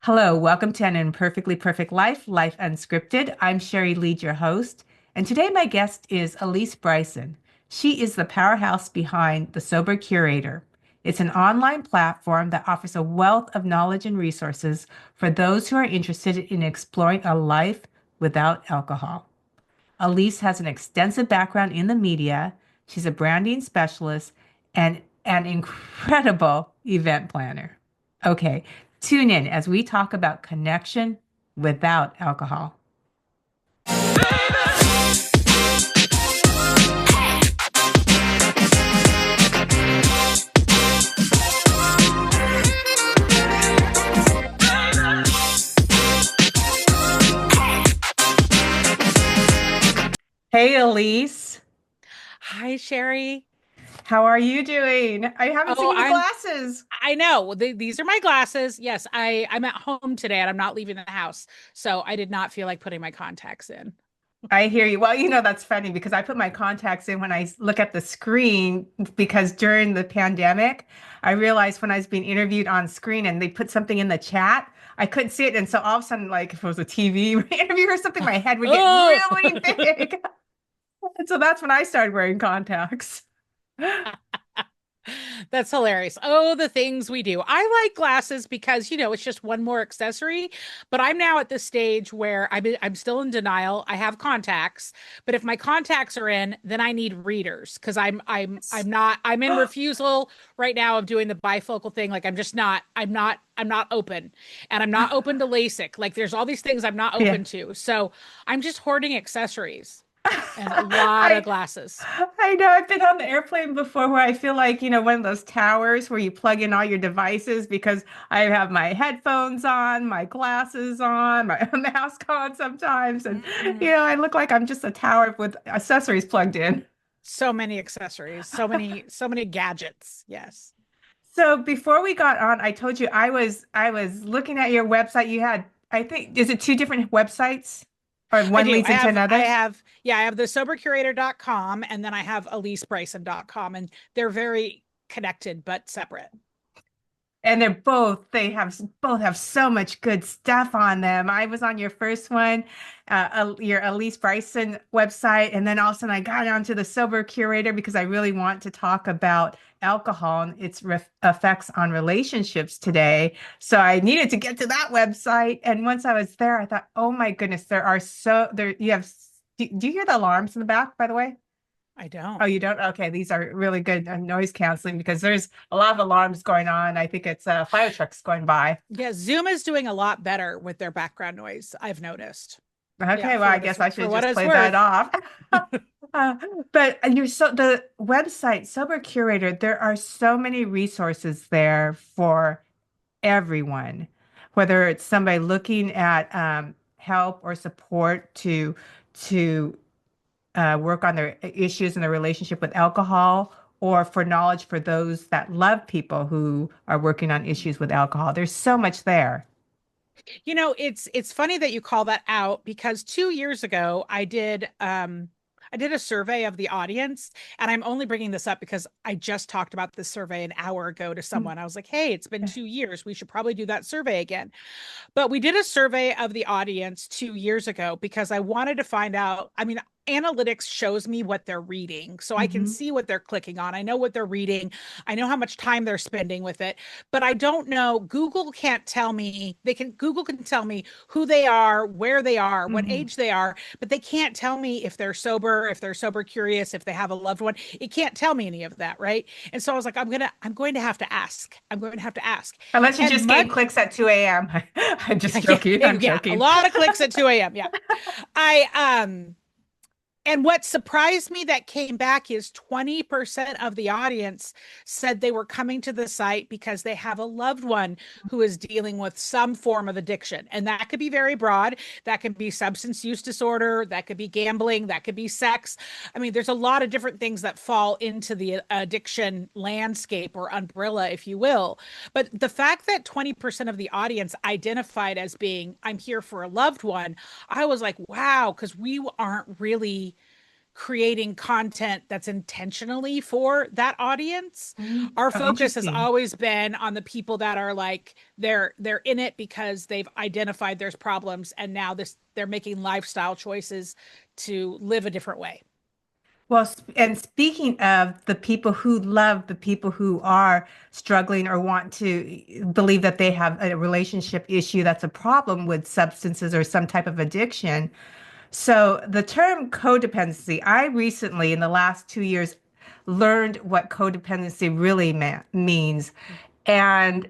Hello, welcome to An Imperfectly Perfect Life, Life Unscripted. I'm Sherry Lead, your host, and today my guest is Alysse Bryson. She is the powerhouse behind the Sober Curator. It's an online platform that offers a wealth of knowledge and resources for those who are interested in exploring a life without alcohol. Alysse has an extensive background in the media. She's a branding specialist and an incredible event planner. Okay, tune in as we talk about connection without alcohol. Hey, Alysse, Hi, Sherry. how are you doing? I haven't Oh, seen your glasses. I know. Well, these are my glasses. Yes, I'm at home today and I'm not leaving the house. So I did not feel like putting my contacts in. I hear you. Well, that's funny because I put my contacts in when I look at the screen because during the pandemic, I realized when I was being interviewed on screen and they put something in the chat, I couldn't see it. And so all of a sudden, like if it was a TV interview or something, my head would get Oh. really big. And so that's when I started wearing contacts. That's hilarious. Oh, the things we do. I like glasses because, it's just one more accessory, but I'm now at this stage where I'm still in denial. I have contacts, but if my contacts are in, then I need readers because I'm not I'm in refusal right now of doing the bifocal thing. Like I'm not open. And I'm not open to LASIK. Like there's all these things I'm not Yeah. open to. So I'm just hoarding accessories and a lot of I glasses. I know I've been on the airplane before where I feel like, one of those towers where you plug in all your devices because I have my headphones on, my glasses on, my mask on sometimes. And, Mhm. I look like I'm just a tower with accessories plugged in. So many accessories, so many gadgets. Yes. So before we got on, I told you I was looking at your website. You had, I think, is it two different websites or I one do. leads into another? I have the sobercurator.com and then I have AlysseBryson.com and they're very connected but separate. And they both have so much good stuff on them. I was on your first one, your Alysse Bryson website, and then all of a sudden I got onto the Sober Curator because I really want to talk about alcohol and its effects on relationships today. So I needed to get to that website, and once I was there, I thought, oh my goodness, there are so there. You have. Do you hear the alarms in the back, by the way? I Oh, don't. you don't? Okay, these are really good noise canceling because there's a lot of alarms going on. I think it's fire trucks going by. Yeah, Zoom is doing a lot better with their background noise, I've noticed. Yeah, Okay, well, I guess I for should what just it's play that worth. off. Uh, but the website Sober Curator, there are so many resources there for everyone, whether it's somebody looking at help or support to work on their issues in their relationship with alcohol, or for knowledge for those that love people who are working on issues with alcohol. There's so much there. It's funny that you call that out because 2 years ago I did a survey of the audience, and I'm only bringing this up because I just talked about this survey an hour ago to someone. I was like, "Hey, it's been 2 years. We should probably do that survey again." But we did a survey of the audience 2 years ago because I wanted to find out. I mean, analytics shows me what they're reading, so I can Mhm. see what they're clicking on. I know what they're reading. I know how much time they're spending with it, but I don't know. Google can't tell me. Google can tell me who they are, where they are, what Mhm. age they are, but they can't tell me if they're sober, if they're sober curious, if they have a loved one. It can't tell me any of that, right? And so I was like, I'm going to have to ask. I'm going to have to ask. Unless you And just gave much clicks at 2 a.m. I'm just yeah, joking. yeah, I'm yeah, a joking. lot of clicks at 2 a.m. Yeah. I and what surprised me that came back is 20% of the audience said they were coming to the site because they have a loved one who is dealing with some form of addiction. And that could be very broad. That could be substance use disorder, that could be gambling, that could be sex. I mean, there's a lot of different things that fall into the addiction landscape or umbrella, if you will. But the fact that 20% of the audience identified as being, I'm here for a loved one, I was like, wow, because we aren't really creating content that's intentionally for that audience. Mm. Our Oh, focus has interesting. always been on the people that are like they're in it because they've identified there's problems and now this they're making lifestyle choices to live a different way. Well, and speaking of the people who love the people who are struggling or want to believe that they have a relationship issue that's a problem with substances or some type of addiction. So the term codependency, I recently, in the last 2 years, learned what codependency really means. And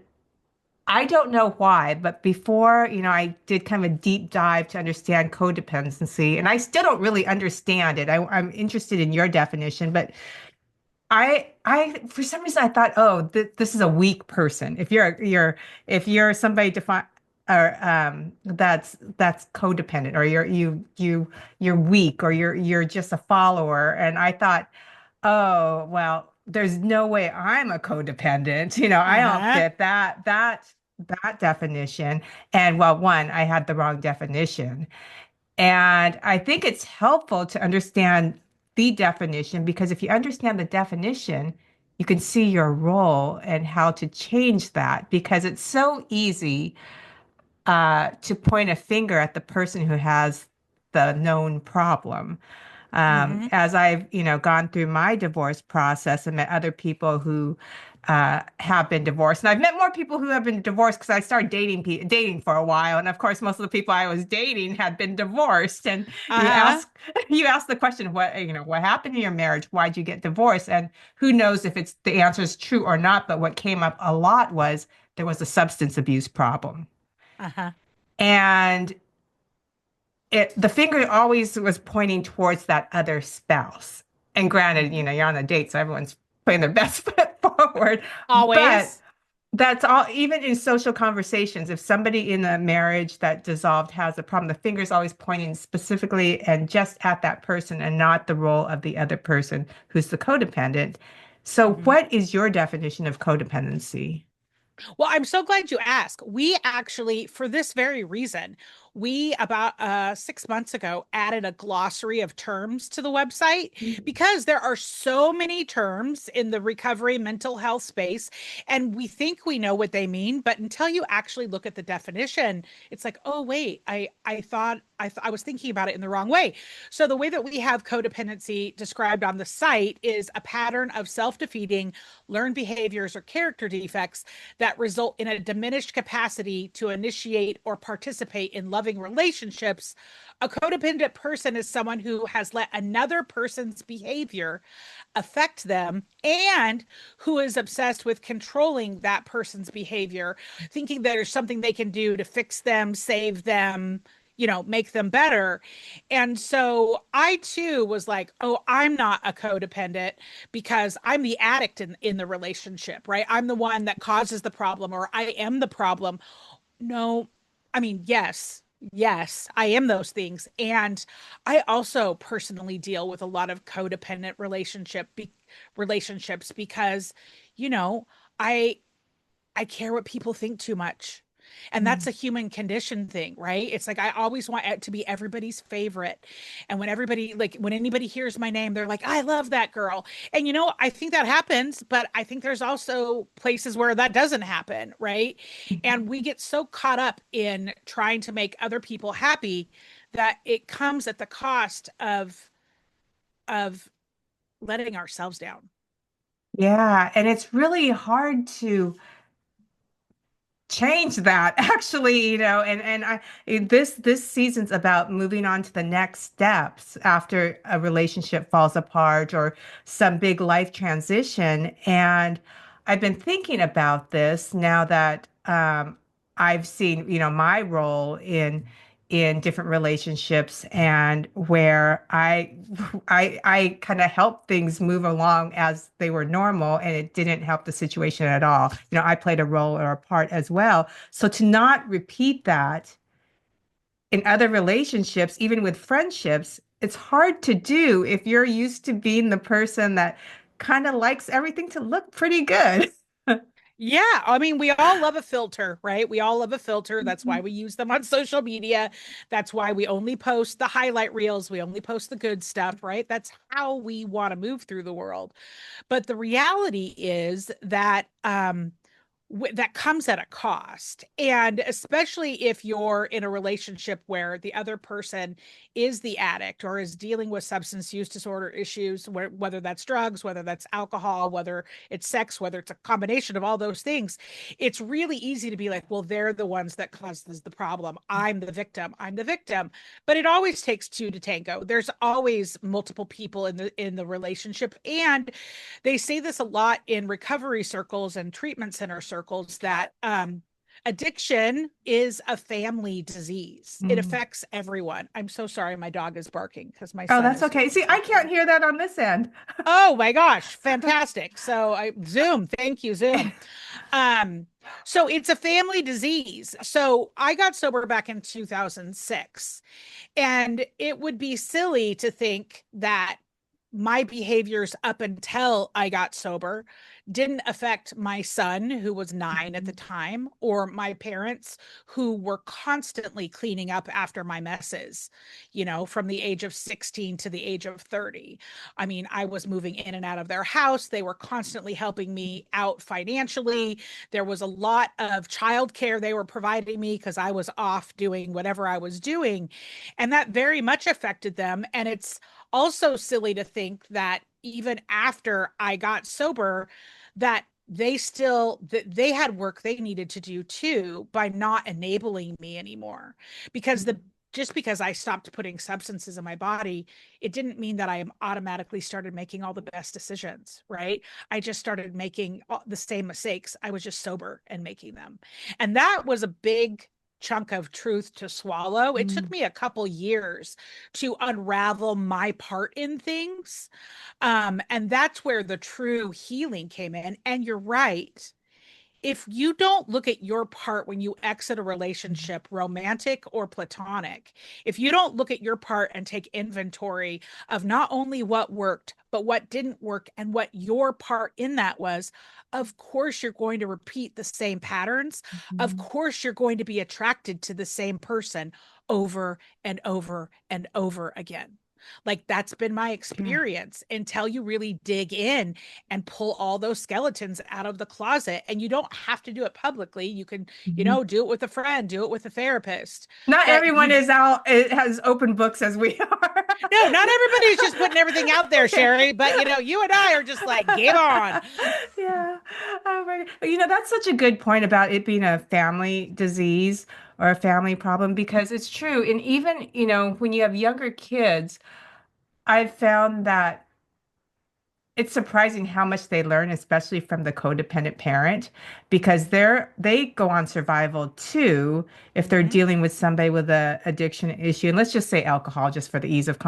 I don't know why, but before, I did kind of a deep dive to understand codependency, and I still don't really understand it. I'm interested in your definition, but for some reason, I thought, oh, this is a weak person. If you're somebody defined or that's codependent, or you're weak, or you're just a follower. And I thought, oh, well, there's no way I'm a codependent. I don't Uh-huh. fit that definition. And well, one, I had the wrong definition. And I think it's helpful to understand the definition, because if you understand the definition, you can see your role and how to change that, because it's so easy to point a finger at the person who has the known problem. Mm-hmm. As I've, gone through my divorce process and met other people who have been divorced, and I've met more people who have been divorced because I started dating for a while, and of course, most of the people I was dating had been divorced. And you Uh-huh. ask, you ask the question, what happened in your marriage? Why'd you get divorced? And who knows if it's the answer is true or not? But what came up a lot was there was a substance abuse problem, Uh-huh. and the finger always was pointing towards that other spouse. And granted, Mm-hmm. you're on a date, so everyone's putting their best foot forward. But Always. that's all, even in social conversations, if somebody in a marriage that dissolved has a problem, the finger's always pointing specifically and just at that person and not the role of the other person who's the codependent. So, Mm-hmm. what is your definition of codependency? Well, I'm so glad you asked. We actually, for this very reason, we about 6 months ago added a glossary of terms to the website because there are so many terms in the recovery mental health space, and we think we know what they mean, but until you actually look at the definition, it's like, oh wait, I thought I was thinking about it in the wrong way. So the way that we have codependency described on the site is a pattern of self-defeating learned behaviors or character defects that result in a diminished capacity to initiate or participate in loving relationships. A codependent person is someone who has let another person's behavior affect them and who is obsessed with controlling that person's behavior, thinking there's something they can do to fix them, save them, make them better. And so I too was like, oh, I'm not a codependent because I'm the addict in the relationship, right? I'm the one that causes the problem or I am the problem. No, I mean, yes, I am those things. And I also personally deal with a lot of codependent relationships because, you know, I I care what people think too much. And that's Mm. a human condition thing, right? It's like I always want it to be everybody's favorite. And when everybody, like, when anybody hears my name, they're like, I love that girl. And, I think that happens, but I think there's also places where that doesn't happen, right? And we get so caught up in trying to make other people happy that it comes at the cost of letting ourselves down. Yeah, and it's really hard to change that actually, and this season's about moving on to the next steps after a relationship falls apart or some big life transition. And I've been thinking about this now that I've seen, my role in different relationships, and where I kind of helped things move along as they were normal, and it didn't help the situation at all. I played a role or a part as well. So to not repeat that in other relationships, even with friendships, it's hard to do if you're used to being the person that kind of likes everything to look pretty good. Yeah, I mean, we all love a filter, right? We all love a filter. That's why Mhm. we use them on social media. That's why we only post the highlight reels. We only post the good stuff, right? That's how we want to move through the world. But the reality is that that comes at a cost. And especially if you're in a relationship where the other person is the addict or is dealing with substance use disorder issues, whether that's drugs, whether that's alcohol, whether it's sex, whether it's a combination of all those things, it's really easy to be like, well, they're the ones that caused the problem. I'm the victim. I'm the victim. But it always takes two to tango. There's always multiple people in the relationship. And they say this a lot in recovery circles and treatment center circles that addiction is a family disease. It Mm. affects everyone. I'm so sorry. My dog is barking because my Oh, son that's is okay. doing See, I can't something. hear that on this end. Oh my gosh, fantastic. So I Zoom, thank you, Zoom. Um, so it's a family disease. So I got sober back in 2006. And it would be silly to think that my behaviors up until I got sober didn't affect my son, who was 9 at the Mhm. time, or my parents, who were constantly cleaning up after my messes, from the age of 16 to the age of 30. I mean, I was moving in and out of their house. They were constantly helping me out financially. There was a lot of childcare they were providing me because I was off doing whatever I was doing. And that very much affected them. And it's also silly to think that even after I got sober, that they had work they needed to do too by not enabling me anymore. Because the just because I stopped putting substances in my body, it didn't mean that I automatically started making all the best decisions, right? I just started making the same mistakes. I was just sober and making them. And that was a big chunk of truth to swallow. It took Mm. me a couple years to unravel my part in things. And that's where the true healing came in. And you're right, if you don't look at your part when you exit a relationship, romantic or platonic, if you don't look at your part and take inventory of not only what worked, but what didn't work and what your part in that was, of course you're going to repeat the same patterns. Of Mhm. course you're going to be attracted to the same person over and over and over again. Like that's been my Yeah. experience until you really dig in and pull all those skeletons out of the closet. And you don't have to do it publicly. You can, Mhm. do it with a friend, do it with a therapist. Not But everyone is out, it has open books as we are. no, not everybody's just putting everything out there, Sherry. But you and I are just like, game on. Yeah. Oh my God. That's such a good point about it being a family disease or a family problem because it's true. And even, when you have younger kids, I've found that it's surprising how much they learn, especially from the codependent parent, because they go on survival too if they're Mm-hmm. dealing with somebody with a addiction issue. And let's just say alcohol, just for the ease of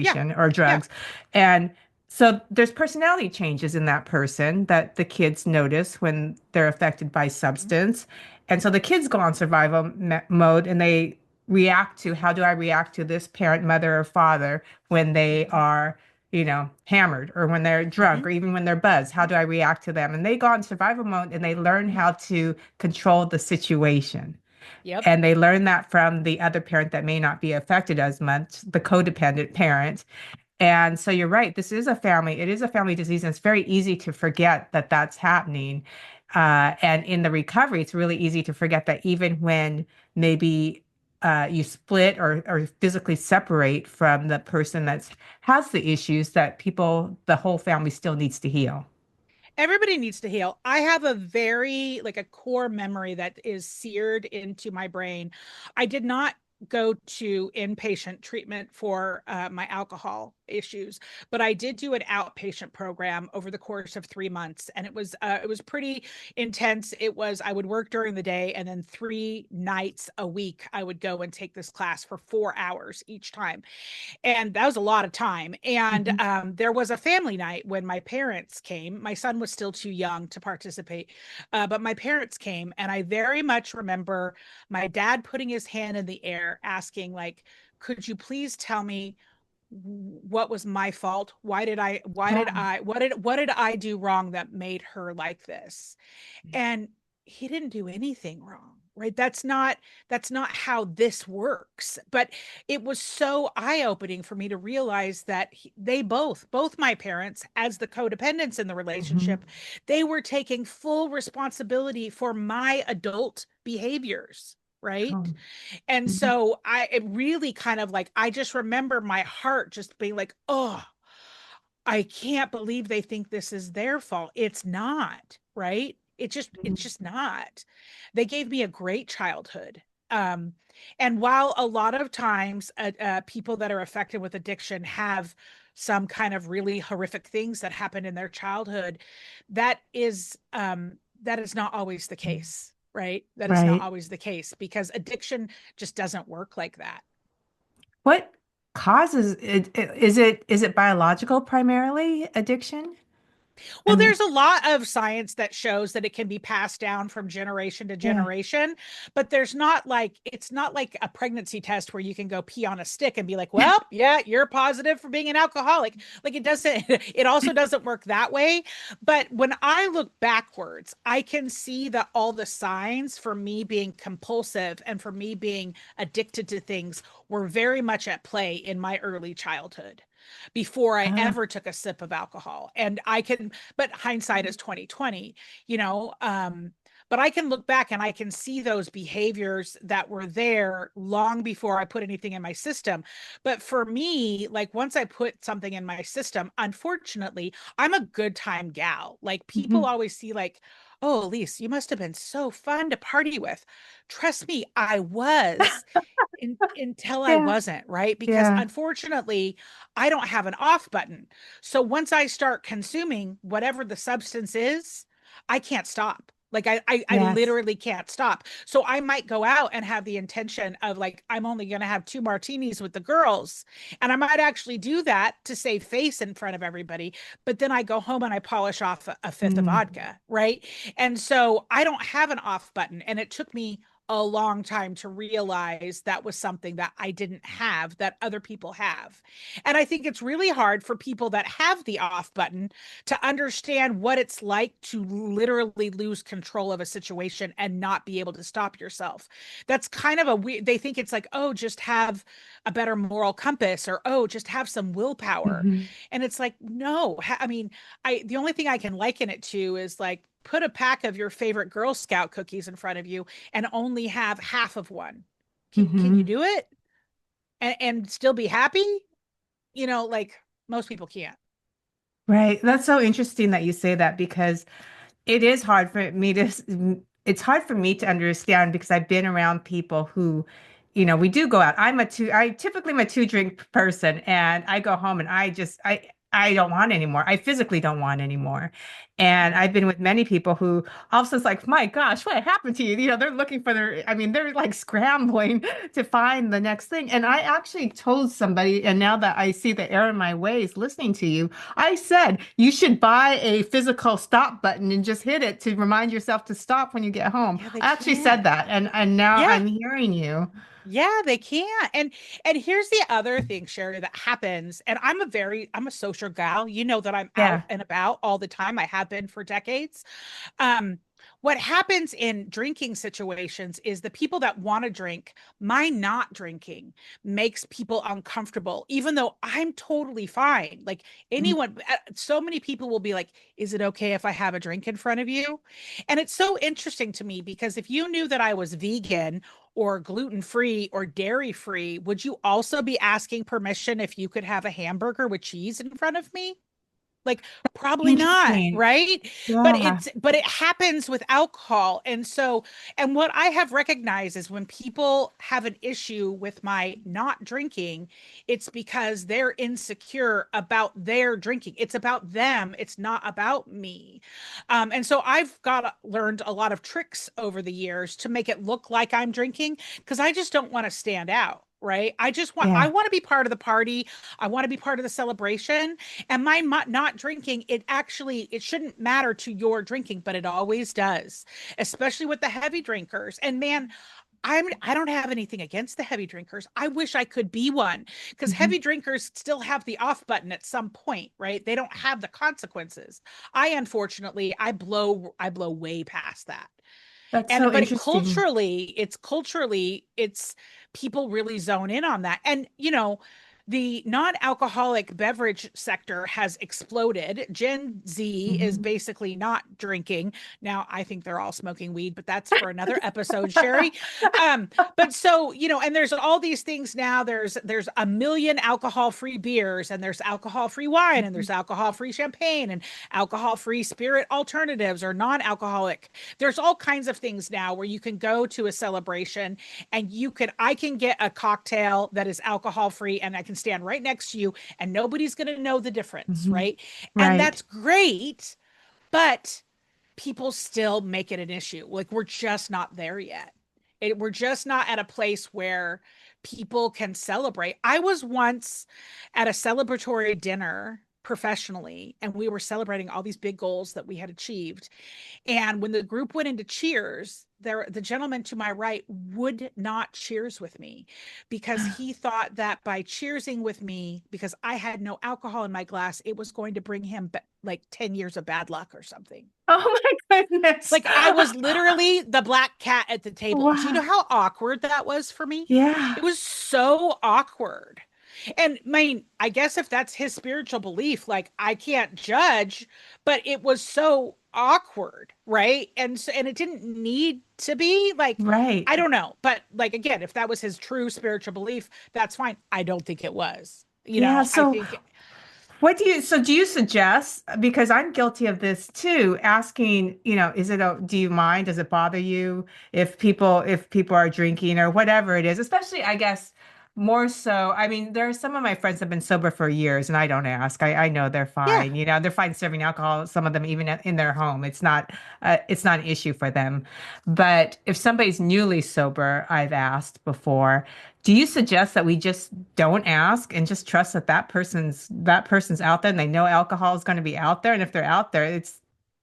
Yeah. conversation, or Yeah. drugs. And so there's personality changes in that person that the kids notice when they're affected by Mm-hmm. substance. And so the kids go on survival mode and they react to how do I react to this parent, mother, or father when they are hammered or when they're Mm-hmm. drunk or even when they're buzzed. How do I react to them? And they go in survival mode and they learn Mm-hmm. how to control the situation. Yep. And they learn that from the other parent that may not be affected as much, the codependent parent. And so you're right. It is a family disease. And it's very easy to forget that that's happening. And in the recovery, it's really easy to forget that even when maybe you split or physically separate from the person that has the issues, that the whole family still needs to heal. Everybody needs to heal. I have a very like a core memory that is seared into my brain. I did not go to inpatient treatment for my alcohol issues, but I did do an outpatient program over the course of 3 months, and it was pretty intense. It was I would work during the day, and then 3 nights a week I would go and take this class for 4 hours each time, and that was a lot of time. And Mhm. there was a family night when my parents came. My son was still too young to participate, but my parents came, and I very much remember my dad putting his hand in the air, asking, like, "Could you please tell me what was my fault? Yeah. What did I do wrong that made her like this? And he didn't do anything wrong, right? That's not how this works. But it was so eye-opening for me to realize that they both my parents, as the codependents in the Mhm. relationship, they were taking full responsibility for my adult behaviors, right? Oh. And Mhm. so it really kind of like, I just remember my heart just being like, oh, I can't believe they think this is their fault. It's not, right? It's just not. They gave me a great childhood. Um, and while a lot of times people that are affected with addiction have some kind of really horrific things that happened in their childhood, that is not always the case, right? That is not Right. always the case, because addiction just doesn't work like that. What causes it? Is it biological primarily addiction? I Well, mean, there's a lot of science that shows that it can be passed down from generation to yeah. generation, but it's not like a pregnancy test where you can go pee on a stick and be like, well, yeah, you're positive for being an alcoholic. Like it doesn't, it also doesn't work that way. But when I look backwards, I can see that all the signs for me being compulsive and for me being addicted to things were very much at play in my early childhood before I Ah. ever took a sip of alcohol. And I can, but hindsight is 2020, you know. But I can look back and I can see those behaviors that were there long before I put anything in my system. But for me, like once I put something in my system, unfortunately, I'm a good time gal. Like people Mhm. always see like, oh, Alysse, you must have been so fun to party with. Trust me, I was until I Yeah. wasn't, right? Because Yeah. unfortunately, I don't have an off button. So once I start consuming whatever the substance is, I can't stop. Like I Yes. literally can't stop. So I might go out and have the intention of like, I'm only going to have 2 martinis with the girls. And I might actually do that to save face in front of everybody. But then I go home and I polish off a fifth of Mm. vodka, right? And so I don't have an off button. And it took me a long time to realize that was something that I didn't have that other people have. And I think it's really hard for people that have the off button to understand what it's like to literally lose control of a situation and not be able to stop yourself. That's kind of a weird, they think it's like, oh, just have a better moral compass, or oh, just have some willpower. Mhm. And it's like, no, I mean, the only thing I can liken it to is like, put a pack of your favorite Girl Scout cookies in front of you and only have half of one. Can you Mhm. do it and still be happy? You know, like most people can't. Right. That's so interesting that you say that because it is hard for me to, it's hard for me to understand because I've been around people who, we do go out. I typically am a two drink person and I go home and I don't want anymore. I physically don't want anymore. And Mhm. I've been with many people who all of a sudden it's like, my gosh, what happened to you? They're looking for they're like scrambling to find the next thing. And I actually told somebody, and now that I see the error in my ways listening to you, I said you should buy a physical stop button and just hit it to remind yourself to stop when you get home. Yeah, they I actually said can't. that, and now Yeah. I'm hearing you. Yeah, they can't. And here's the other thing, Sherry, that happens. And I'm a social gal. You know that I'm out Yeah. and about all the time. I have been for decades. Um, what happens in drinking situations is the people that want to drink, my not drinking makes people uncomfortable, even though I'm totally fine. Like so many people will be like, is it okay if I have a drink in front of you? And it's so interesting to me because if you knew that I was vegan or gluten free or dairy free, would you also be asking permission if you could have a hamburger with cheese in front of me? Like probably not, Interesting. right? Yeah. But it happens with alcohol. And so, and what I have recognized is when people have an issue with my not drinking, it's because they're insecure about their drinking. It's about them, it's not about me. And so I've got learned a lot of tricks over the years to make it look like I'm drinking because I just don't want to stand out. Right. I Yeah. want to be part of the party. I want to be part of the celebration. And my not drinking, it shouldn't matter to your drinking, but it always does, especially with the heavy drinkers. And man, I don't have anything against the heavy drinkers. I wish I could be one, because Mhm. heavy drinkers still have the off button at some point, right? They don't have the consequences. I unfortunately I blow way past that. That's And so but interesting. culturally it's people really zone in on that. And the non-alcoholic beverage sector has exploded. Gen Z is Mhm. basically not drinking. Now I think they're all smoking weed, but that's for another episode, Sherry. But so, and there's all these things now. There's a million alcohol-free beers, and there's alcohol-free wine, and there's alcohol-free champagne, and alcohol-free spirit alternatives or non-alcoholic. There's all kinds of things now where you can go to a celebration and I can get a cocktail that is alcohol free and I can stand right next to you and nobody's going to know the difference, Mhm. right? And Right. that's great, but people still make it an issue. Like, we're just not there yet. We're just not at a place where people can celebrate. I was once at a celebratory dinner professionally, and we were celebrating all these big goals that we had achieved. And when the group went into cheers, the gentleman to my right would not cheers with me because he thought that by cheersing with me, because I had no alcohol in my glass, it was going to bring him like 10 years of bad luck or something. Oh my goodness. Like, I was literally the black cat at the table. Do you know Wow. how awkward that was for me? Yeah. It was so awkward. And I guess if that's his spiritual belief, like, I can't judge, but it was so awkward, right? And it didn't need to be like, Right. I don't know, but like, again, if that was his true spiritual belief, that's fine. I don't think it was. Yeah. I So think, do you suggest, because I'm guilty of this too, asking, do you mind? Does it bother you if people are drinking or whatever it is, especially, I guess, more so. I mean, there are some of my friends that have been sober for years and I don't ask. I know they're yeah, fine. They're fine serving alcohol, some of them even in their home. It's not an issue for them. But if somebody's newly sober, I've asked before, do you suggest that we just don't ask and just trust that that person's out there and they know alcohol is going to be out there, and if they're out there,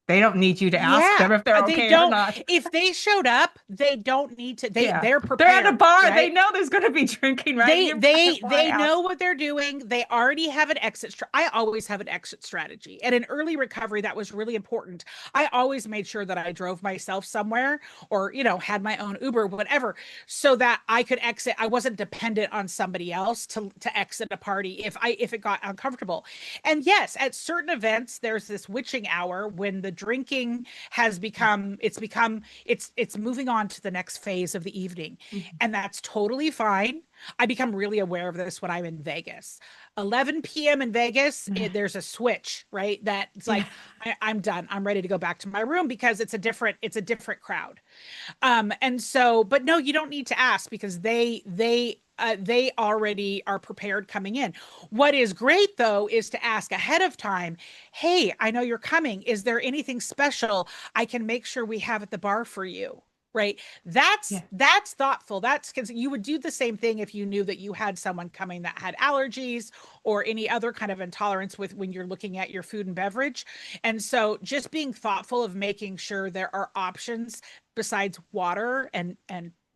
they don't need you to ask yeah. them if they're They okay or don't, not. if they showed up, they don't need to, Yeah, they're they're at a prepared, bar. They right? know there's going to be drinking, right? they You they why they ask? know what they're doing. They already have an I always have an exit strategy, and in early recovery that was really important. I always made sure that I drove myself somewhere, or had my own Uber, whatever, so that I could exit. I wasn't dependent on somebody else to exit a party if it got uncomfortable. And yes, at certain events there's this witching hour when the drinking has it's moving on to the next phase of the evening, Mhm. and that's totally fine. I become really aware of this when I'm in Vegas. 11 p.m. in Vegas, there's a switch, right? That it's Yeah. like, I'm done. I'm ready to go back to my room because it's a different crowd. And so, but no, you don't need to ask because they already are prepared coming in. What is great though is to ask ahead of time. Hey, I know you're coming. Is there anything special I can make sure we have at the bar for you? Right. That's Yeah. that's thoughtful. That's because you would do the same thing if you knew that you had someone coming that had allergies or any other kind of intolerance with when you're looking at your food and beverage. And so just being thoughtful of making sure there are options besides water and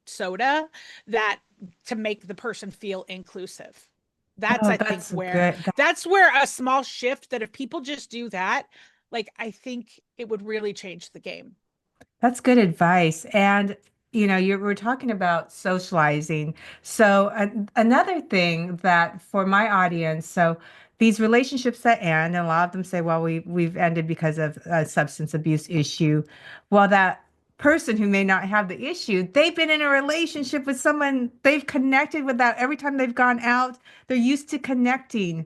soda, that to make the person feel inclusive. That's Oh, I think that's where good. that's where a small shift, that if people just do that, like, I think it would really change the game. That's good advice. And we're talking about socializing. So another thing that for my audience, so these relationships that end, and a lot of them say, well, we've ended because of a substance abuse issue. Well, that person who may not have the issue, they've been in a relationship with someone they've connected with that every time they've gone out. They're used to connecting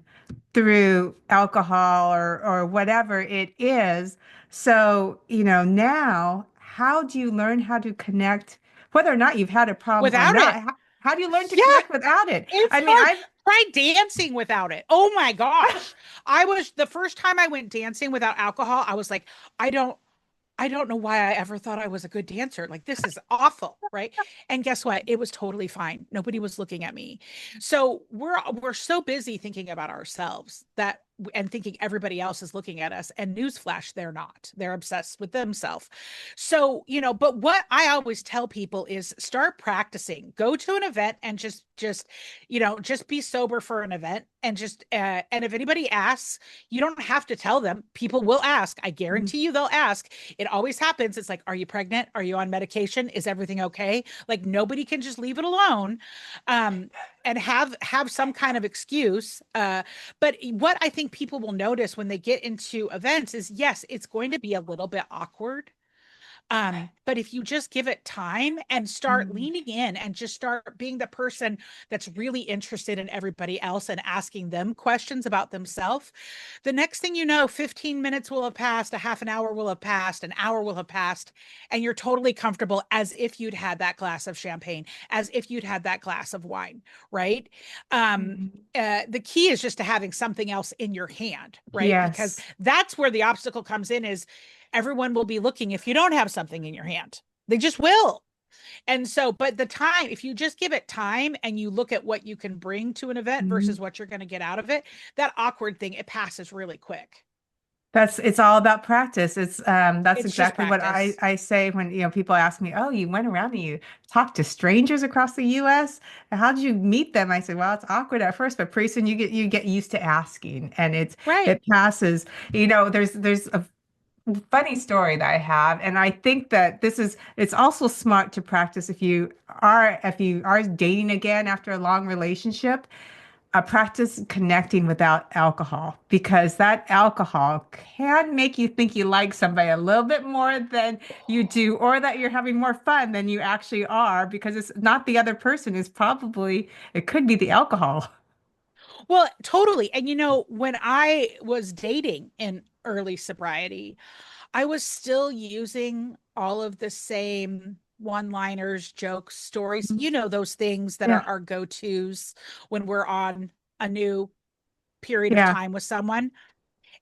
through alcohol or whatever it is. So, now how do you learn how to connect, whether or not you've had a problem or Without not? it, How do you learn to yeah, connect without it? it's I mean, hard. I've, Try dancing without it. Oh my gosh. I was the first time I went dancing without alcohol, I was like, I don't I don't know why I ever thought I was a good dancer. Like, this is awful, right? And guess what? It was totally fine. Nobody was looking at me. So we're so busy thinking about ourselves that and thinking everybody else is looking at us. And newsflash, they're not. They're obsessed with themselves. So, but what I always tell people is start practicing. Go to an event and just be sober for an event, and and if anybody asks, you don't have to tell them. People will ask. I Mhm. guarantee you they'll ask. It always happens. It's like, are you pregnant? Are you on medication? Is everything okay? Like nobody can just leave it alone. Um, and have some kind of excuse. But what I think people will notice when they get into events is, yes, it's going to be a little bit awkward. But if you just give it time and start Mhm. leaning in and just start being the person that's really interested in everybody else and asking them questions about themselves, the next thing you know, 15 minutes will have passed, a half an hour will have passed, an hour will have passed, and you're totally comfortable as if you'd had that glass of champagne, as if you'd had that glass of wine, right? Um, Mhm. the key is just to having something else in your hand, right? Because Yes. that's where the obstacle comes in, is everyone will be looking if you don't have something in your hand. They just will. And so, but the time, if you just give it time and you look at what you can bring to an event Mhm. versus what you're going to get out of it, that awkward thing, it passes really quick. It's all about practice. That's It's just exactly what practice. I say when people ask me, "Oh, you went around and you talked to strangers across the US. How did you meet them?" I say, "Well, it's awkward at first, but pretty soon you get used to asking, and Right. it passes." There's a funny story that I have, and I think that it's also smart to practice if you are dating again after a long relationship. Practice connecting without alcohol, because that alcohol can make you think you like somebody a little bit more than you do, or that you're having more fun than you actually are, because it's not the other person. It could be the alcohol. Well, totally. And when I was dating in early sobriety, I was still using all of the same one-liners, jokes, stories, those things that are Yeah. our go-tos when we're on a new period of Yeah. time with someone.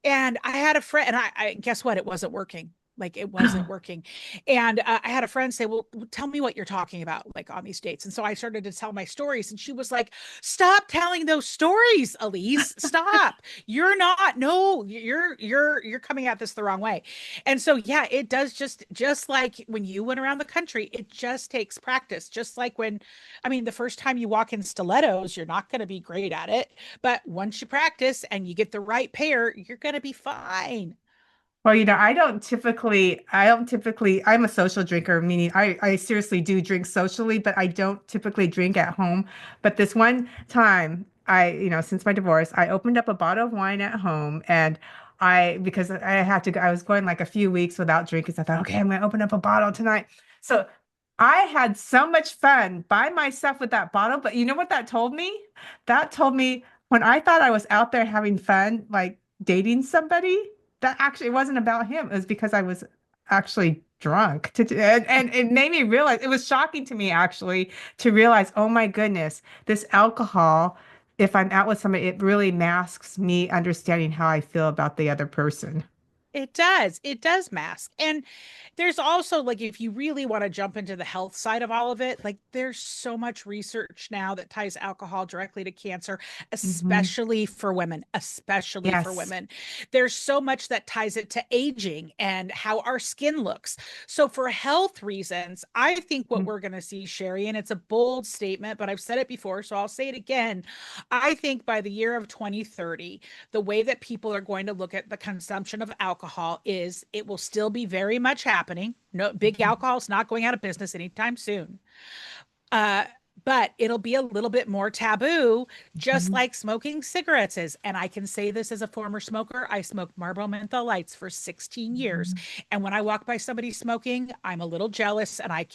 And I had a friend, and I guess what? It wasn't working. Like it wasn't working. And I had a friend say, well, tell me what you're talking about, like on these dates. And so I started to tell my stories, and she was like, stop telling those stories, Alysse. Stop. You're not, no, you're coming at this the wrong way. And so, yeah, it does just like when you went around the country, it just takes practice. Just like I mean, the first time you walk in stilettos, you're not going to be great at it. But once you practice and you get the right pair, you're going to be fine. Well, I'm a social drinker, meaning I seriously do drink socially, but I don't typically drink at home. But this one time, since my divorce, I opened up a bottle of wine at home, and because I was going like a few weeks without drinking, so I thought, okay, I'm going to open up a bottle tonight. So I had so much fun by myself with that bottle. But you know what that told me? That told me when I thought I was out there having fun, like dating somebody, that actually it wasn't about him. It was because I was actually drunk. And it made me realize, it was shocking to me actually to realize, oh my goodness, this alcohol, if I'm out with somebody, it really masks me understanding how I feel about the other person. It does. It does mask. And there's also, like, if you really want to jump into the health side of all of it, like there's so much research now that ties alcohol directly to cancer, Hmm. especially for Yes. women. There's so much that ties it to aging and how our skin looks. So for health reasons, I think what we're going to see, Sherry, and it's a bold statement, but I've said it before, so I'll say it again. I think by the year of 2030, the way that people are going to look at the consumption of alcohol is it will still be very much happening. No, big alcohol is not going out of business anytime soon. Uh, but it'll be a little bit more taboo, just Mhm. like smoking cigarettes is. And I can say this as a former smoker. I smoked Marlboro Menthol Lights for 16 years. Mhm. And when I walk by somebody smoking, I'm a little jealous, and I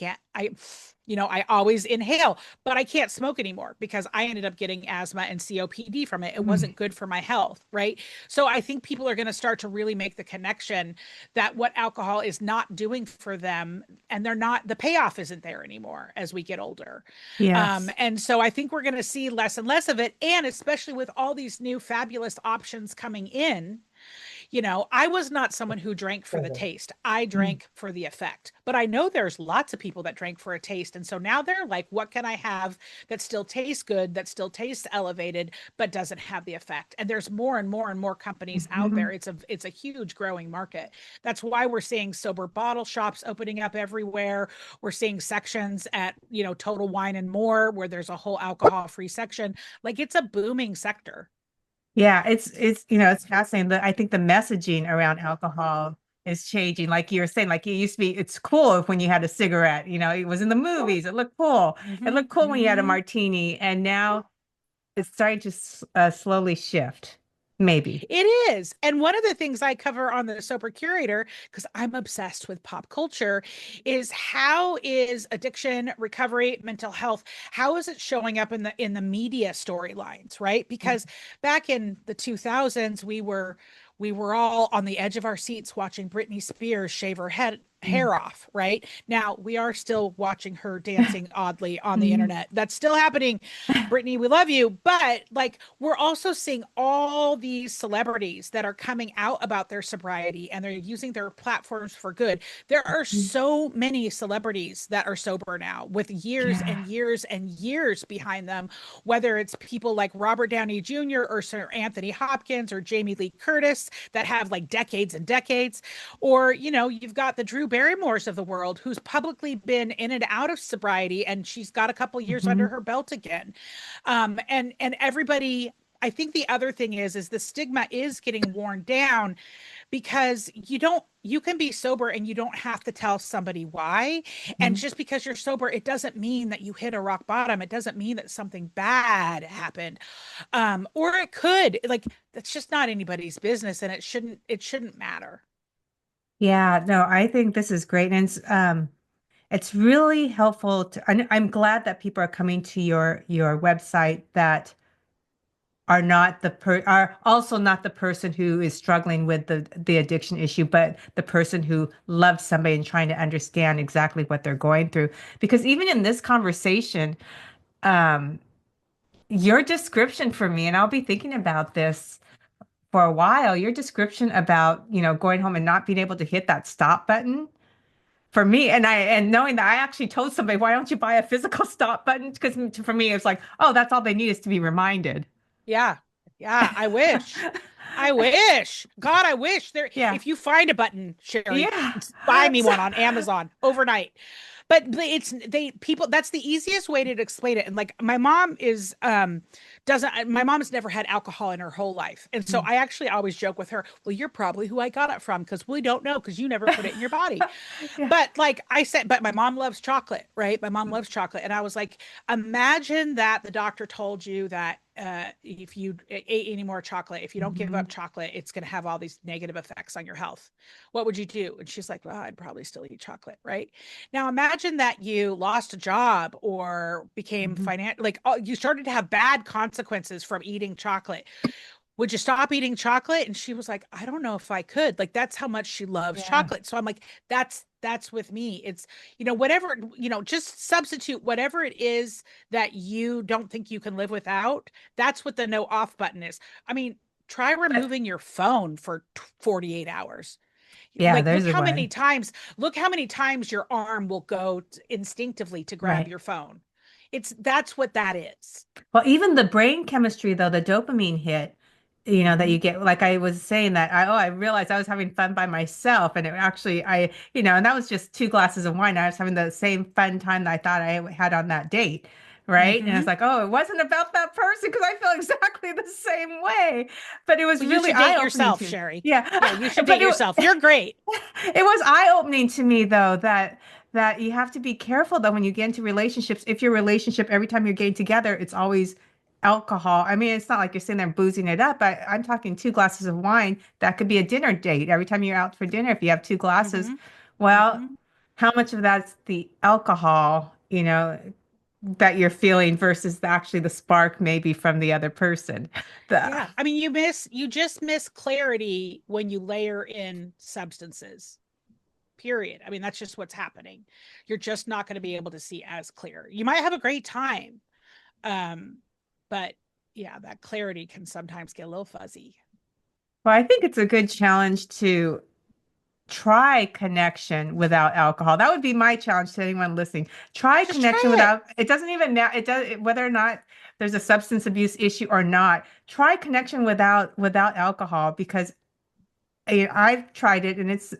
always inhale, but I can't smoke anymore because I ended up getting asthma and COPD from it. It Mhm. wasn't good for my health, right? So I think people are going to start to really make the connection that what alcohol is not doing for them, and the payoff isn't there anymore as we get older. Yes. And so I think we're going to see less and less of it. And especially with all these new fabulous options coming in, I was not someone who drank for the taste. I Mm. drank for the effect. But I know there's lots of people that drank for a taste. And so now they're like, what can I have that still tastes good, that still tastes elevated, but doesn't have the effect? And there's more and more and more companies out Mhm. there. It's a huge growing market. That's why we're seeing sober bottle shops opening up everywhere. We're seeing sections at, Total Wine and More where there's a whole alcohol-free section. Like it's a booming sector. Yeah, it's fascinating. I think the messaging around alcohol is changing. Like you were saying, like it used to be, it's cool when you had a cigarette. It was in the movies. It looked cool. It Mm-hmm. looked cool when you had a Mm-hmm. martini, and now it's starting to slowly shift. Maybe. It is. And one of the things I cover on the Sober Curator, because I'm obsessed with pop culture, is how is addiction, recovery, mental health, how is it showing up in the media storylines, right? Because back in the 2000s, we were all on the edge of our seats watching Britney Spears shave her hair off, right? Now we are still watching her dancing oddly on the Mhm. internet. That's still happening. Brittany, we love you. But like, we're also seeing all these celebrities that are coming out about their sobriety and they're using their platforms for good. There are so many celebrities that are sober now with years Yeah. and years and years behind them, whether it's people like Robert Downey Jr. or Sir Anthony Hopkins or Jamie Lee Curtis that have like decades and decades. Or, you've got the Drew Barrymores of the world who's publicly been in and out of sobriety and she's got a couple years under Mhm. her belt again. And everybody, I think the other thing is the stigma is getting worn down because you can be sober and you don't have to tell somebody why. And Mhm. just because you're sober, it doesn't mean that you hit a rock bottom. It doesn't mean that something bad happened. Or it could. Like, that's just not anybody's business and it shouldn't matter. Yeah, no, I think this is great. And it's really helpful I'm glad that people are coming to your website that are also not the person who is struggling with the addiction issue, but the person who loves somebody and trying to understand exactly what they're going through. Because even in this conversation, um, your description for me, and I'll be thinking about this for a while, your description about, going home and not being able to hit that stop button for me, and knowing that I actually told somebody, why don't you buy a physical stop button? Because for me, it's like, oh, that's all they need is to be reminded. Yeah. Yeah. I wish. I wish. God, I wish there Yeah. if you find a button, Sherry, Yeah. buy me So, one on Amazon overnight. But it's they people that's the easiest way to explain it. And like my mom is doesn't my mom's never had alcohol in her whole life. And so I actually always joke with her, well, you're probably who I got it from because we don't know because you never put it in your body. yeah. But like I said, but my mom loves chocolate, right? My mom loves chocolate. And I was like, imagine that the doctor told you that if you ate any more chocolate, if you don't give Mhm. up chocolate, it's going to have all these negative effects on your health. What would you do? And she's like, well, I'd probably still eat chocolate, right? Now imagine that you lost a job or became Mhm. financial, like you started to have bad consequences from eating chocolate. Would you stop eating chocolate? And she was like, I don't know if I could. Like that's how much she loves Yeah. chocolate. So I'm like, that's with me. It's, whatever, just substitute whatever it is that you don't think you can live without. That's what the no off button is. I mean, try But removing your phone for 48 hours. yeah, Like there's a one. look how many times your arm will go instinctively to grab Right. your phone. That's what that is. Well, even the brain chemistry, though, the dopamine hit, that Mhm. you get, like I was saying that I realized I was having fun by myself. And it actually, and that was just 2 glasses of wine. I was having the same fun time that I thought I had on that date. Right. And it's Mhm. like, oh, it wasn't about that person because I feel exactly the same way. But it was Well, you really should date eye-opening yourself, too. Sherry. Yeah. Yeah, you should But date yourself. You're great. it was eye-opening to me though that you have to be careful though when you get into relationships. If your relationship every time you're getting together, it's always alcohol. I mean, it's not like you're sitting there boozing it up, but I'm talking 2 glasses of wine. That could be a dinner date. Every time you're out for dinner, if you have 2 glasses, Mhm. well, Mhm. how much of that's the alcohol, that you're feeling versus actually the spark maybe from the other person. The Yeah. I mean, you just miss clarity when you layer in substances. Period. I mean, that's just what's happening. You're just not going to be able to see as clear. You might have a great time. Um, but yeah, that clarity can sometimes get a little fuzzy. Well, I think it's a good challenge to try connection without alcohol. That would be my challenge to anyone listening. Try Just try connection it. without, it doesn't even now, it does whether or not there's a substance abuse issue or not. Try connection without alcohol because I've tried it and it's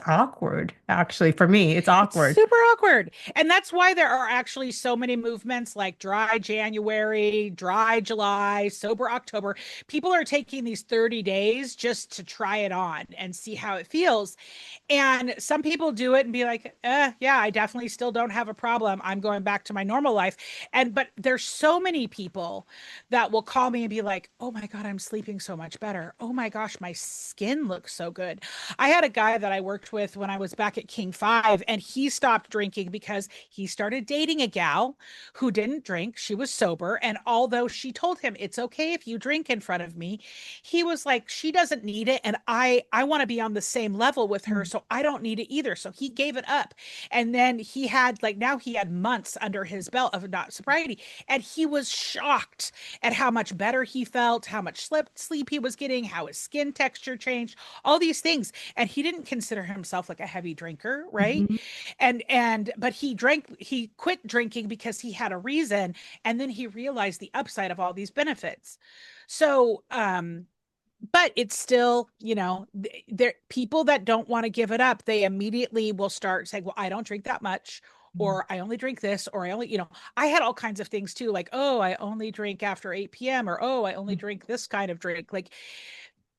awkward. Actually, for me, it's It's awkward. super awkward. And that's why there are actually so many movements like dry January, dry July, sober October. People are taking these 30 days just to try it on and see how it feels. And some people do it and be like, yeah, I definitely still don't have a problem. I'm going back to my normal life. But there's so many people that will call me and be like, oh my God, I'm sleeping so much better. Oh my gosh, my skin looks so good. I had a guy that I worked with when I was back at King 5, and he stopped drinking because he started dating a gal who didn't drink. She was sober. And although she told him it's okay if you drink in front of me, he was like, she doesn't need it. And I want to be on the same level with her. So I don't need it either. So he gave it up. And then he had like now he had months under his belt of not sobriety. And he was shocked at how much better he felt, how much sleep he was getting, how his skin texture changed, all these things. And he didn't consider himself like a heavy drinker, right? Mhm. But he quit drinking because he had a reason. And then he realized the upside of all these benefits. So but it's still, there people that don't want to give it up, they immediately will start saying, well, I don't drink that much, or I only drink this, or I only, I had all kinds of things too, like, oh, I only drink after 8 p.m. or oh, I only drink this kind of drink. Like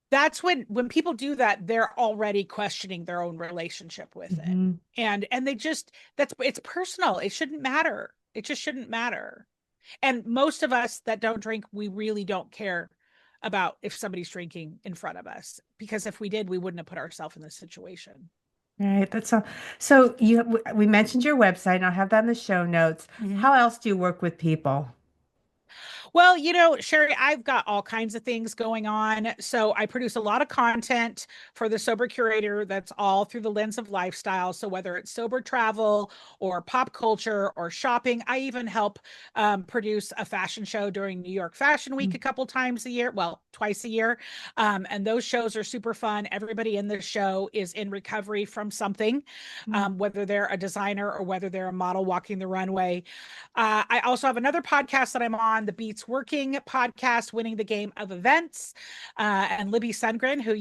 that's when people do that, they're already questioning their own relationship with it. Mhm. And they just that's it's personal. It shouldn't matter. It just shouldn't matter. And most of us that don't drink, we really don't care about if somebody's drinking in front of us, because if we did, we wouldn't have put ourselves in this situation. Right. That's all. So we mentioned your website, and I'll have that in the show notes. Mhm. How else do you work with people? Well, Sherry, I've got all kinds of things going on. So I produce a lot of content for the Sober Curator that's all through the lens of lifestyle. So whether it's sober travel or pop culture or shopping, I even help produce a fashion show during New York Fashion Week a couple times a year. Well, twice a year. And those shows are super fun. Everybody in the show is in recovery from something, Mhm. whether they're a designer or whether they're a model walking the runway. I also have another podcast that I'm on, the Beats Working podcast, Winning the Game of Events. And Libby Sundgren, who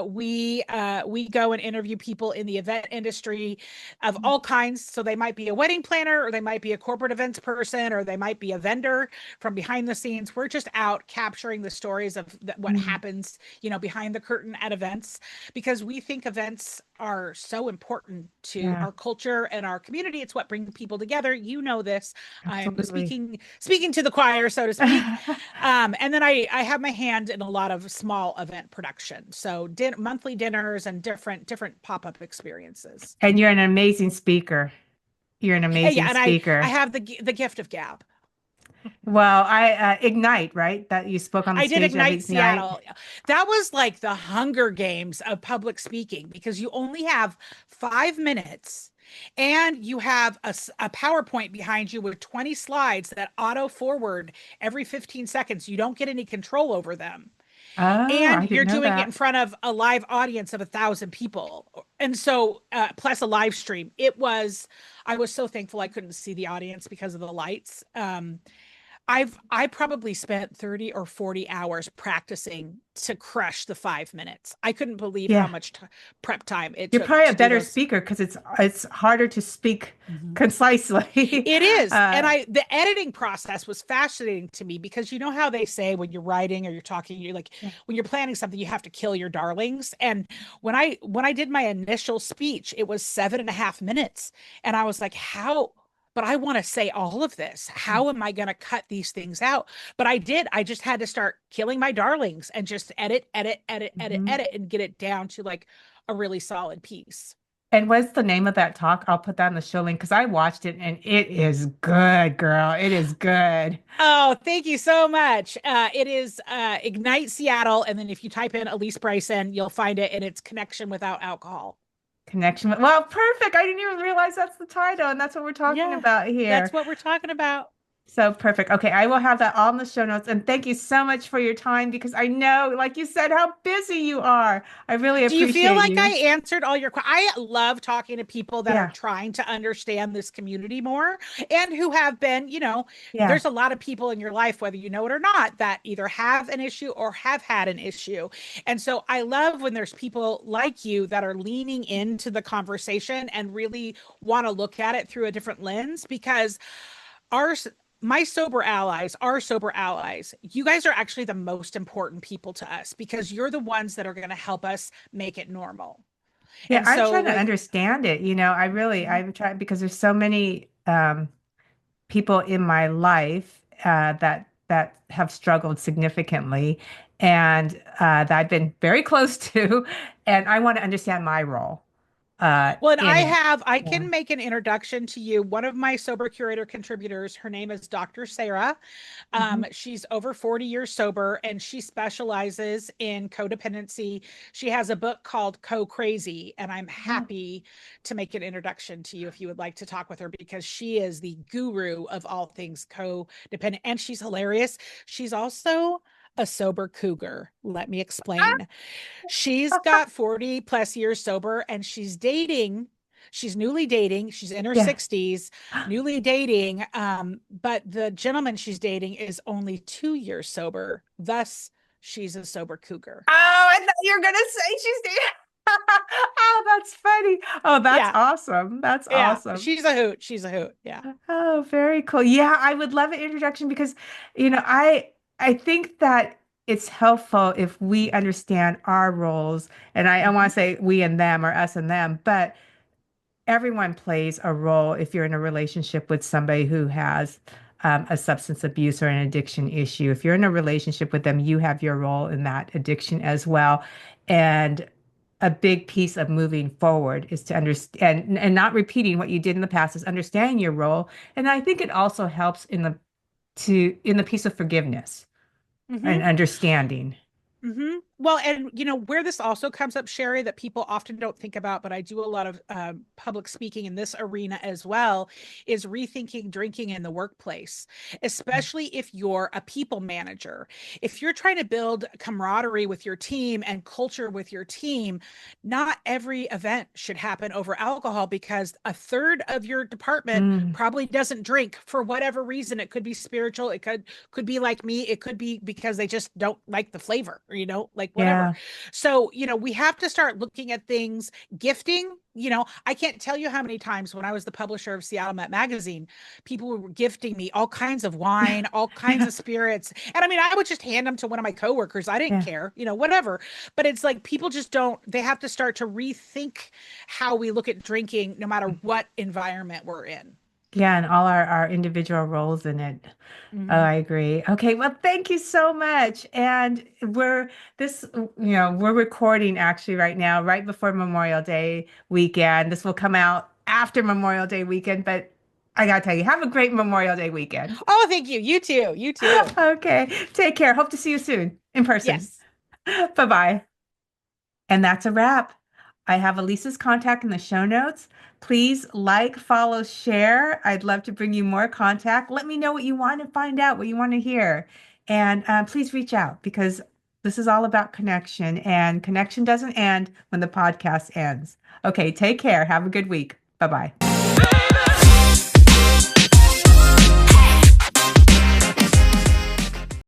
we go and interview people in the event industry of all kinds. So they might be a wedding planner, or they might be a corporate events person, or they might be a vendor from behind the scenes. We're just out capturing the stories of what Mhm. happens, behind the curtain at events, because we think events are so important to Yeah, our culture and our community. It's what brings people together. This. I'm absolutely. speaking to the choir, so to speak. And then I have my hand in a lot of small event production, so monthly dinners and different pop up experiences. And you're an amazing speaker. You're an And amazing yeah, and I speaker. have the gift of gab. Well, I Ignite, right? That you spoke on the I did stage of Ignite Ignite. Seattle. That was like the Hunger Games of public speaking, because you only have 5 minutes and you have a PowerPoint behind you with 20 slides that auto forward every 15 seconds. You don't get any control over them. Oh, And I you're didn't know doing it in that. front of a live audience of 1,000 people. And so, plus a live stream. I was so thankful I couldn't see the audience because of the lights. I probably spent 30 or 40 hours practicing to crush the 5 minutes. I couldn't believe how Yeah. much prep time it You're took probably a to do better those. speaker because it's harder to speak Mhm. concisely. It is. And Uh, the editing process was fascinating to me, because you know how they say when you're writing or you're talking, you're like, yeah. when you're planning something, you have to kill your darlings. And when I did my initial speech, it was 7.5 minutes. And I was like, how, but I want to say all of this. How am I going to cut these things out? But I did. I just had to start killing my darlings and just Mhm. edit and get it down to like a really solid piece. And what's the name of that talk? I'll put that in the show link because I watched it and it is good, girl. It is good. Oh, thank you so much. It is Ignite Seattle. And then if you type in Alysse Bryson, you'll find it, and it's Connection Without Alcohol. Connection. Well, perfect. I didn't even realize that's the title, and that's what we're talking Yeah, about that's here. what we're talking about. So perfect. Okay, I will have that all in the show notes. And thank you so much for your time because I know, like you said, how busy you are. I really Do you feel appreciate like I you. answered all your questions? I love talking to people that are Yeah, trying to understand this community more and who have been, yeah, there's a lot of people in your life, whether you know it or not, that either have an issue or have had an issue. And so I love when there's people like you that are leaning into the conversation and really want to look at it through a different lens because our my sober allies, our sober allies, you guys are actually the most important people to us because you're the ones that are going to help us make it normal. yeah. And I'm so, trying to like, understand it. I'm trying because there's so many people in my life that have struggled significantly, and that I've been very close to, and I want to understand my role well, and in it. I Yeah. can make an introduction to you. One of my Sober Curator contributors, her name is Dr. Sarah. Mhm. She's over 40 years sober and she specializes in codependency. She has a book called Co Crazy, and I'm Oh, happy to make an introduction to you if you would like to talk with her because she is the guru of all things codependent and she's hilarious. She's also a sober cougar. Let me explain. She's got 40 plus years sober and she's dating. She's newly dating. She's in her yeah. 60s, newly dating. But the gentleman she's dating is only 2 years sober. Thus, she's a sober cougar. Oh, I thought you were gonna say she's dating. Oh, that's funny. Oh, that's Yeah. awesome. That's Yeah. awesome. She's a hoot. She's a hoot. Yeah. Oh, very cool. Yeah, I would love an introduction because, I think that it's helpful if we understand our roles. And I want Mhm. to say we and them or us and them, but everyone plays a role if you're in a relationship with somebody who has a substance abuse or an addiction issue. If you're in a relationship with them, you have your role in that addiction as well. And a big piece of moving forward is to understand and not repeating what you did in the past is understanding your role. And I think it also helps in the piece of forgiveness and Mhm. understanding. Well, and where this also comes up, Sherry, that people often don't think about, but I do a lot of public speaking in this arena as well, is rethinking drinking in the workplace, especially if you're a people manager. If you're trying to build camaraderie with your team and culture with your team, not every event should happen over alcohol because a third of your department Mm, probably doesn't drink for whatever reason. It could be spiritual, it could be like me, it could be because they just don't like the flavor, like whatever. yeah. So, we have to start looking at things. Gifting, I can't tell you how many times when I was the publisher of Seattle Met magazine, people were gifting me all kinds of wine, all kinds Yeah. of spirits, and I mean, I would just hand them to one of my coworkers. I didn't Yeah. care, whatever. But it's like people just don't, they have to start to rethink how we look at drinking no matter what environment we're in. Yeah, and all our individual roles in it. Oh, Mm-hmm. I agree. Okay, well, thank you so much. And we're recording actually right now, right before Memorial Day weekend. This will come out after Memorial Day weekend, but I gotta tell you, have a great Memorial Day weekend. Oh, thank you. You too. You too. Okay, take care. Hope to see you soon in person. Yes. Bye-bye. And that's a wrap. I have Alyssa's contact in the show notes. Please like, follow, share. I'd love to bring you more contact. Let me know what you want to find out, what you want to hear. And please reach out because this is all about connection, and connection doesn't end when the podcast ends. Okay, take care. Have a good week. Bye bye.